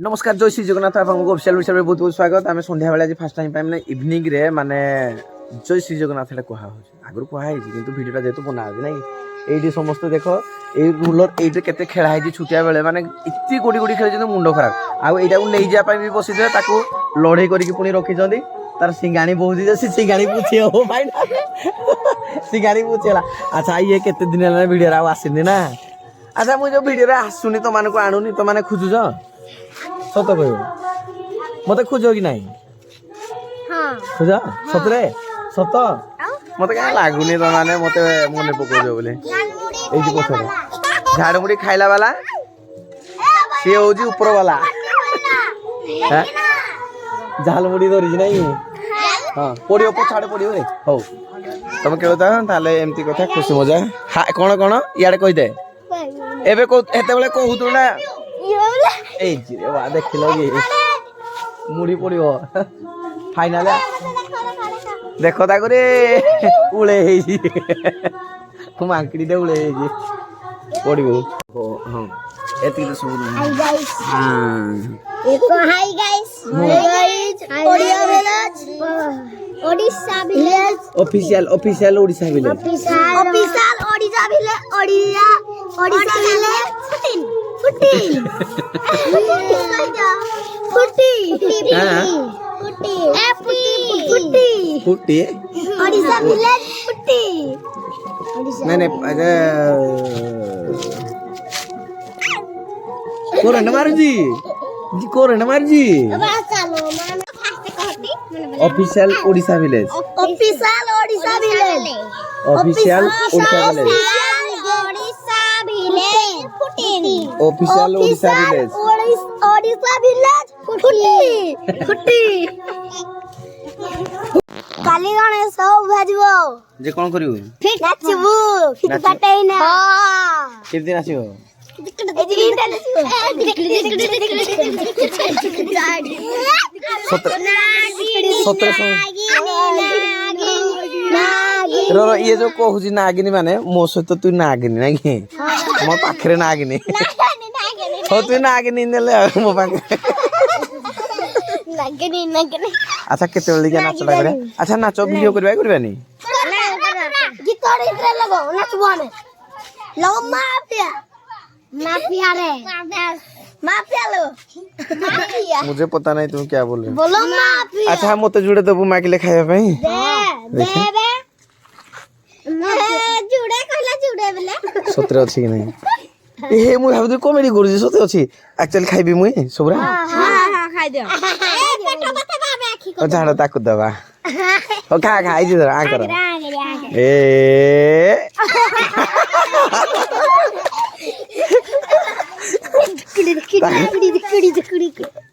नमस्कार जय श्री जगन्नाथ आपको ऑफिशियल विषय में बहुत बहुत स्वागत आम संध्या बेला आज फास्ट टाइम पे मैंने इवनिंग रे माने जय श्री जगन्नाथ कह आगुरी कहुई कि भिडियोटा जेहतु बना ना ये समस्त देख ये रूलर ये केते खेलाई छुटिया बेले माने इतनी गोड़ी गोड़ी खेल मुंड खराब आउ यहाँ नहीं जावाई भी बसी लड़े करके पुणी रखी तार सिंगाणी बहुत सिंगाणी पूछी हो भाई सिंगाणी पूछेगा अच्छा ये केते दिन है भिडियो आसनी ना अच्छा मुझे भिडियो आसुनी तो मान को आणुनी तो मैंने खोजुच सत कह मत खोज कि ना खोज सतरे सत मत क्या लगुनि तो मैंने मत मन पकड़ बोले ये पछे झाड़मुड़ी खाइला वाला सी हूँ ऊपर वाला झालमुड़ी धरी ना हाँ पड़ो पछाड़े पड़ो रे हौ तुम खेलता एमती कथा खुशी मजा कौन कौन इे कहीदे एबे कहतु ना देख लगे मुड़ी पड़ो फाइनाल देख ताक उड़े मांकड़ी उड़े पड़ो हाँ एति तो सब official official Odisha village official Odisha village Odisha village फुटी फुटी ओडिशा विलेज फुटी मैंने कोरन मारजी जी कोरन मारजी official Odisha village official Odisha village official Odisha village official Odisha village Odisha village फुटी काली गणेश भाजबो जे कोन करियो फिट नाचबो फिट पाटै ना केते दिन आसीबो ये जो कहूँ नागिनी माने मो सहित तु नागिनी ना कि मो पाखे नागिनी हो तु नागिनी मो पाखे अच्छा केते नाचटा करे अच्छा नाच वीडियो करबानी गीत लगो नाचबो हमें लगो माफिया माफिया रे माफिया लो माफिया मुझे पता नहीं तुम क्या बोल रहे हो बोलो माफिया अच्छा मते जुड़े दबु माइकले खाया पई दे जुड़े कहला जुड़े बेले सतरे अछि कि नहीं ए मु भाबु कॉमेडी करू सते अछि एक्चुअली खाइबी मुई सबरा हां खाइ दियो पेट बता बाबे आखी ओ झाड़ ताकु दबा ओ खा खा आइज आ कर ए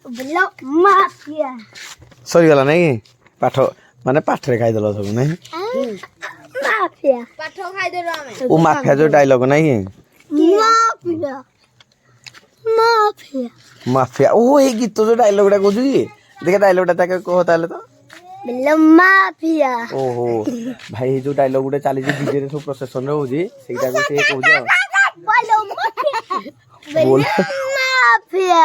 बोलो माफिया सरी गला नहीं पाठ माने पाठ रे खाइ दलो सब नहीं माफिया पाठ खाइ देलो हमें ओ माफिया जो डायलॉग नहीं माफिया माफिया माफिया ओ ए गीत जो डायलॉग टा कहू की देख डायलॉग टा कहो ताले तो बोलो माफिया ओहो भाई जो डायलॉग गुटे चली डीजे रे सब प्रोसेसन रे होजी सेटा को से कहू जा बोलो बोल माफिया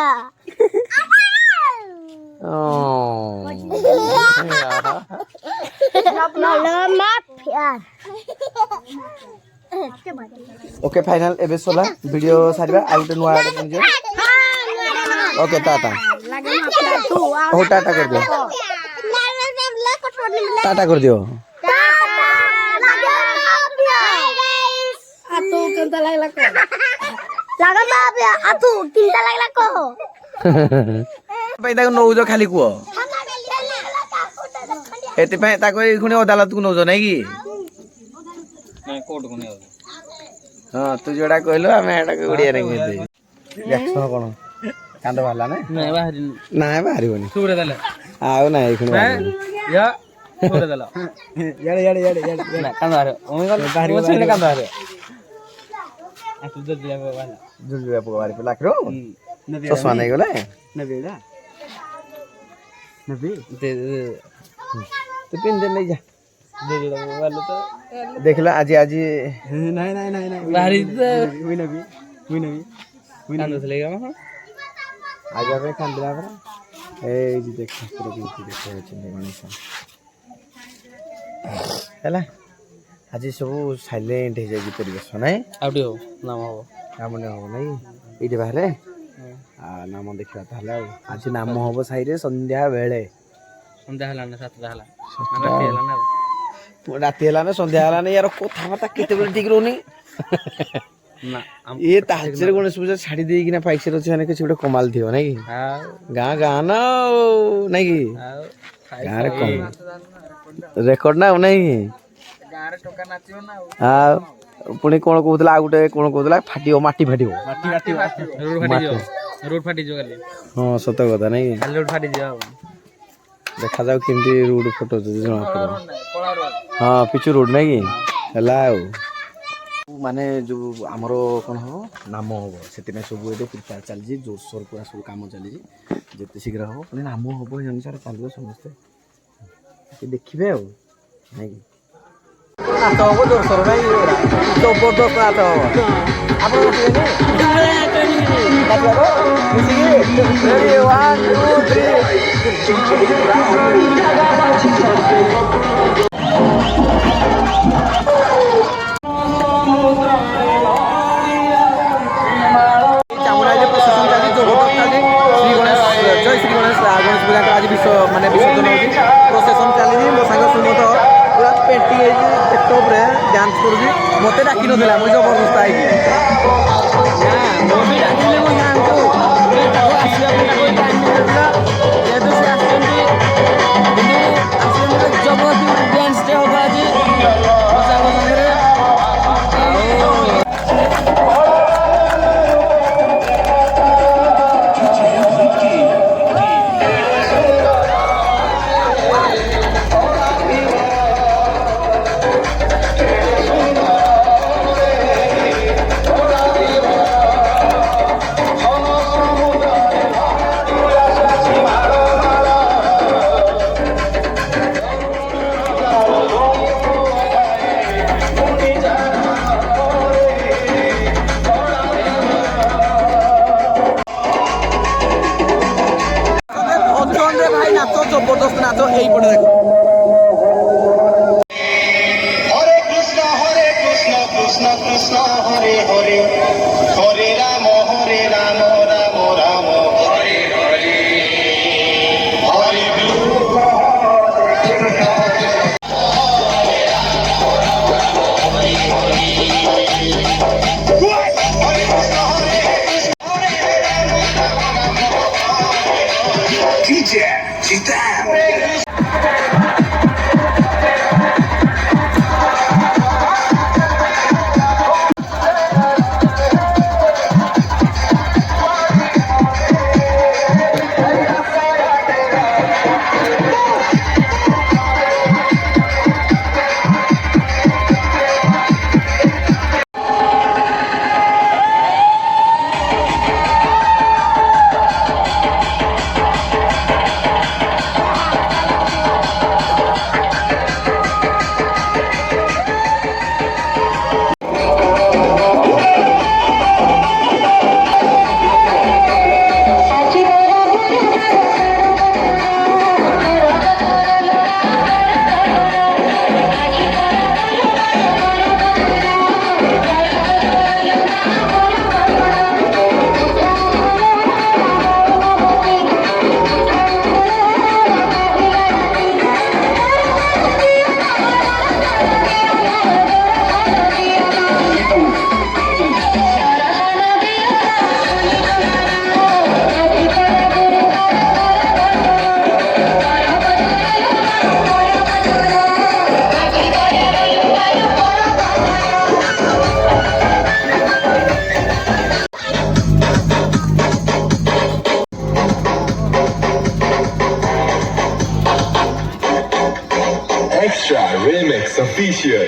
बोलो माफिया ओके फाइनल एबे सोला वीडियो सारिबा आउटे नुआ आडे पहुंचे ओके टाटा ओ टाटा कर दियो टाटा कर दियो आतु केनता लागला को लागा माफिया आतु केनता लागला को भाई ताको नौजो खाली कुओ एते पे ताको एखुनी अदालत को नौजो नै की नै कोर्ट को नै हां तू जोडा कहलो हमें एटा को उड़िया रे दे देखो कोन कांद वाला नै नै बाहरी नै बाहरी बनी सुबरे दले आउ नै एखुनी या सुबरे दला याडे याडे याडे याडे ना कांद आरे ओमे गल बाहरी बनी कांद आरे आ तू जल्दी आवे वाला जल्दी आवे बाहरी पे लाखरो चश्मा नै गले नबी दा नबी दे तो पिन दे ले जा दे दे वाला तो देख लो आज आज नहीं नहीं नहीं नहीं बाहरी तो हुई नबी हुई नबी हुई ना चलेगा ଆଗ ପାଇଁ କାନ୍ଦିଲା ପରା ଏଇ ଯେ ଦେଖ ଠାକୁର କେମିତି ଦେଖା ଯାଉଛନ୍ତି ଗଣେଶ ହେଲା। ଆଜି ସବୁ ସାଇଲେଣ୍ଟ ହେଇଯାଇଛି ପରିବେଶ ନାଇଁ ଆଉ ଟିକେ ହବ ନାମ ହବ ନାମ ହବ ନାଇଁ ଏଇଠି ବାହାରେ ନାମ ଦେଖିବା ତାହେଲେ ଆଉ ଆଜି ନାମ ହବ ସାହିରେ ସନ୍ଧ୍ୟା ବେଳେ ସନ୍ଧ୍ୟା ହେଲାନି 7ଟା ହେଲା ରାତି ହେଲାନି ଆଉ ରାତି ହେଲାନି ସନ୍ଧ୍ୟା ହେଲାନି ୟାର କଥାବାର୍ତ୍ତା କେତେବେଳେ ଠିକ ରହୁନି ନା ଇଏ ତାହାଚରେ ଗଣେଶ ପୂଜା ଛାଡି ଦେଇକିନା ପାଇକରେ ଅଛି ମାନେ କିଛି ଗୋଟେ କମାଲ ଥିବ ନାଇଁ କି ଗାଁ ଗାଁ ନା ନାଇଁ କି ଗାଁରେ କମ ରେକର୍ଡ ନା ଆଉ ନାଇଁ କି ଗାଁରେ ଟଙ୍କା ନାଚିବ ନା ଆଉ ପୁଣି କଣ କହୁଥିଲା ଆଉ ଗୋଟେ କଣ କହୁଥିଲା ଫାଟିବ ମାଟି ଫାଟିବ ରୋଡ ଫାଟିଯିବ କାଲି ହଁ ସତ କଥା ନାଇଁ କି କାଲି ରୋଡ ଫାଟିଯିବ ଆଉ ଦେଖାଯାଉ କେମିତି ରୋଡ ଫଟୋ ଜଣା ପଡିବ ହଁ ପିଚୁ ରୋଡ ନାଇଁ କି ହେଲା ଆଉ ମାନେ ଯୋଉ ଆମର କଣ ହବ ନାମ ହବ ସେଥିପାଇଁ ସବୁ ଏବେ ପ୍ରିପେୟାର ଚାଲିଛି ଜୋରସୋର ପୁରା ସବୁ କାମ ଚାଲିଛି ଯେତେ ଶୀଘ୍ର ହବ ପୁଣି ନାମ ହବ ଏ ଅନୁସାରେ ଚାଲିବ ସମସ୍ତେ ଦେଖିବେ ଆଉ ନାଇଁ ନାଚ ହବ ଜୋରସୋର ନାଇଁ ଜବରଦସ୍ତ ନାଚ ହବ ଆପଣ ଚାମୁଣ୍ଡା ପ୍ରସେସନ ଚାଲିଛି ଜବରଦସ୍ତ ଚାଲିଛି ଶ୍ରୀ ଗଣେଶ ଜୟ ଶ୍ରୀ ଗଣେଶ ଗଣେଶ ପୂଜାଙ୍କର ଆଜି ମାନେ ବିସର୍ଜନ ହେଉଛି ପ୍ରସେସନ ଚାଲିଛି ମୋ ସାଙ୍ଗ ସୁମତ ପୁରା ପେଣ୍ଟି ହେଇଛି ପେଟ ଉପରେ ଡ୍ୟାନ୍ସ କରୁଛି ମତେ ଡାକି ନଥିଲା ମୁଁ ଜବରଦସ୍ତ ହେଇଛି ମୁଁ ବି ଡାକିଲି ମୋ ଗାଁକୁ ତାକୁ ଆସିବା ପାଇଁ ତାକୁ ଟାଇମ୍ ମିଳିନଥିଲା ଯେହେତୁ ସେ ଆସିଛନ୍ତି କିନ୍ତୁ ଆସିଛନ୍ତି ଜବରଦସ୍ତି ଗୋଟେ ଡ୍ୟାନ୍ସଟେ ହବ ଆଜି ମୋ ସାଙ୍ଗ ସାଙ୍ଗରେ ভাই নাচো জবরদস্ত নাচো এইপটে দেখো Krishna Krishna Hare Hare Hare Rama Rama Rama Hare Hare Hare DJ Chitam Extra Remix Official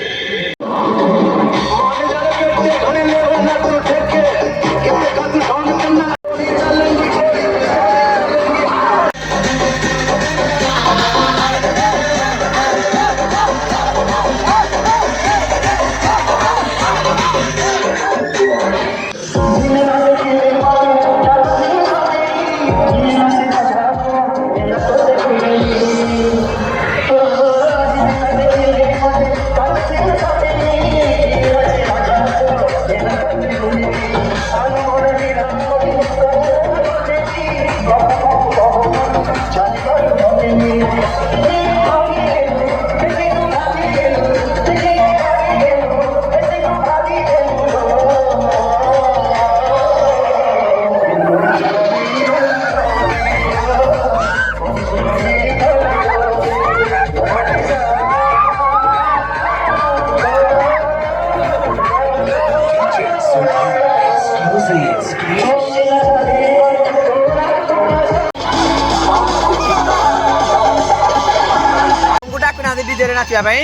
ଡିଜେରେ ନାଚିବା ପାଇଁ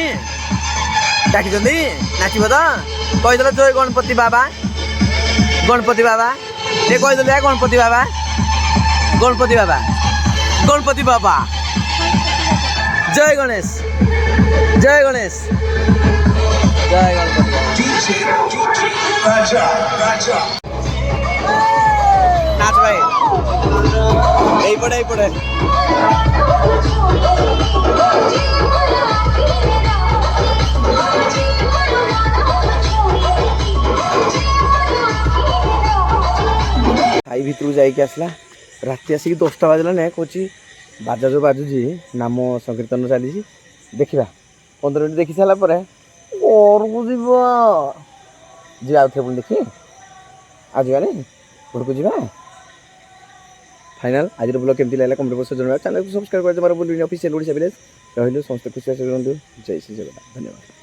ଡାକିଛନ୍ତି ନାଚିବ ତ କହିଦେଲ ଜୟ ଗଣପତି ବାବା ଗଣପତି ବାବା ଏ କହିଦେଲେ ଗଣପତି ବାବା ଗଣପତି ବାବା ଗଣପତି ବାବା ଜୟ ଗଣେଶ ଜୟ ଗଣେଶ ଜୟ ଗଣପତି নাচ ভাই এই পড়ে ଖାଇ ଭିତରକୁ ଯାଇକି ଆସିଲା ରାତି ଆସିକି 10ଟା ବାଜିଲା ନା କହୁଛି ବାଜା ଯେଉଁ ବାଜୁଛି ନାମ ସଂକୀର୍ତ୍ତନ ଚାଲିଛି ଦେଖିବା 15 ମିନିଟ୍ ଦେଖି ସାରିଲା ପରେ ଘରକୁ ଯିବ ଯିବା ଆଉ ଥରେ ପୁଣି ଦେଖି ଆଉ ଯିବାନି ଘରକୁ ଯିବା फाइनाल आज ब्लॉग केमती लागला कमेंट बॉक्स जणावा चैनल को सब्सक्राइब कर दे मारो बोलुनी ऑफिशियल ओडिशा विलेज रहिलु समस्त खुशी ରୁହନ୍ତୁ जय श्री जगन्नाथ धन्यवाद।